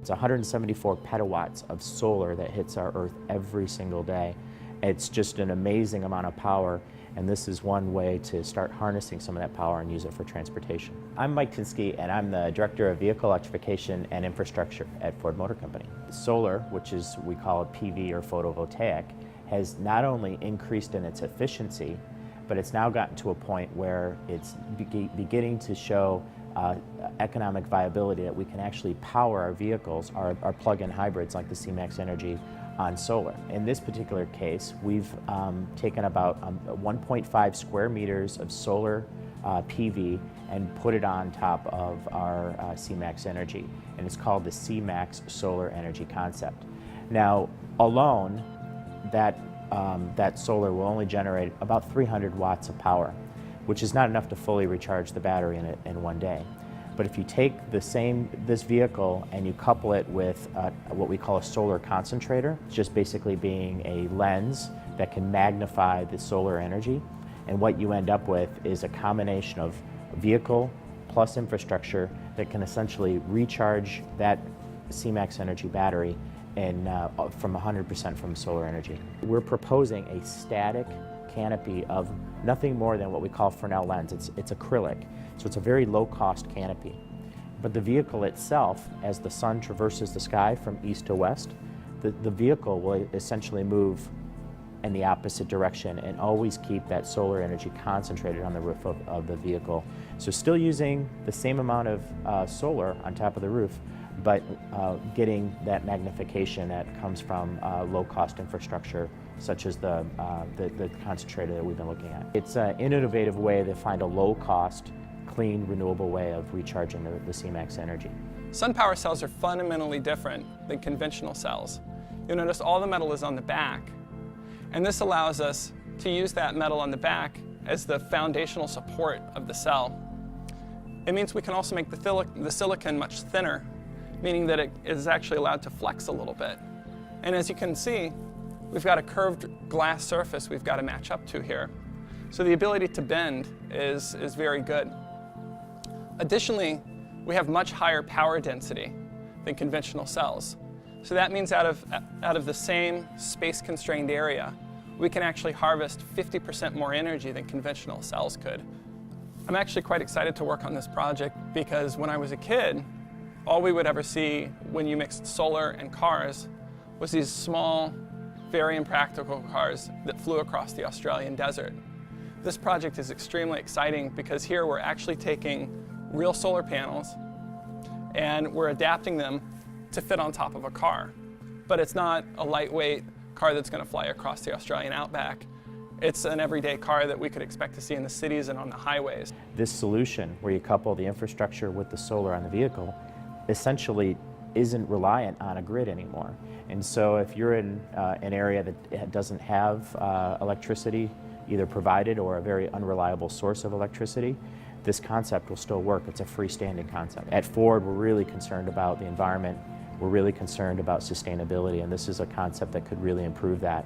It's 174 petawatts of solar that hits our Earth every single day. It's just an amazing amount of power, and this is one way to start harnessing some of that power and use it for transportation. I'm Mike Tinsky, and I'm the Director of Vehicle Electrification and Infrastructure at Ford Motor Company. Solar, which is, we call it PV or photovoltaic, has not only increased in its efficiency, but it's now gotten to a point where it's beginning to show economic viability, that we can actually power our vehicles, our plug-in hybrids like the C-Max Energi, on solar. In this particular case, we've taken about 1.5 square meters of solar PV and put it on top of our C-Max Energi, and it's called the C-Max Solar Energy Concept. Now, alone, that solar will only generate about 300 watts of power, which is not enough to fully recharge the battery in one day. But if you take this vehicle and you couple it with what we call a solar concentrator, it's just basically being a lens that can magnify the solar energy, and what you end up with is a combination of vehicle plus infrastructure that can essentially recharge that C-Max Energi battery from 100% from solar energy. We're proposing a static canopy of nothing more than what we call Fresnel lens. It's acrylic, so it's a very low-cost canopy. But the vehicle itself, as the sun traverses the sky from east to west, the vehicle will essentially move in the opposite direction and always keep that solar energy concentrated on the roof of the vehicle. So still using the same amount of solar on top of the roof, but getting that magnification that comes from low-cost infrastructure, such as the concentrator that we've been looking at. It's an innovative way to find a low-cost, clean, renewable way of recharging the C-Max Energi. SunPower cells are fundamentally different than conventional cells. You'll notice all the metal is on the back, and this allows us to use that metal on the back as the foundational support of the cell. It means we can also make the silicon much thinner, meaning that it is actually allowed to flex a little bit. And as you can see, we've got a curved glass surface we've got to match up to here. So the ability to bend is very good. Additionally, we have much higher power density than conventional cells. So that means out of the same space-constrained area, we can actually harvest 50% more energy than conventional cells could. I'm actually quite excited to work on this project because when I was a kid, all we would ever see when you mixed solar and cars was these small, very impractical cars that flew across the Australian desert. This project is extremely exciting because here we're actually taking real solar panels and we're adapting them to fit on top of a car. But it's not a lightweight car that's going to fly across the Australian outback. It's an everyday car that we could expect to see in the cities and on the highways. This solution, where you couple the infrastructure with the solar on the vehicle, essentially isn't reliant on a grid anymore. And so if you're in an area that doesn't have electricity either provided or a very unreliable source of electricity, this concept will still work. It's a freestanding concept. At Ford, we're really concerned about the environment. We're really concerned about sustainability, and this is a concept that could really improve that.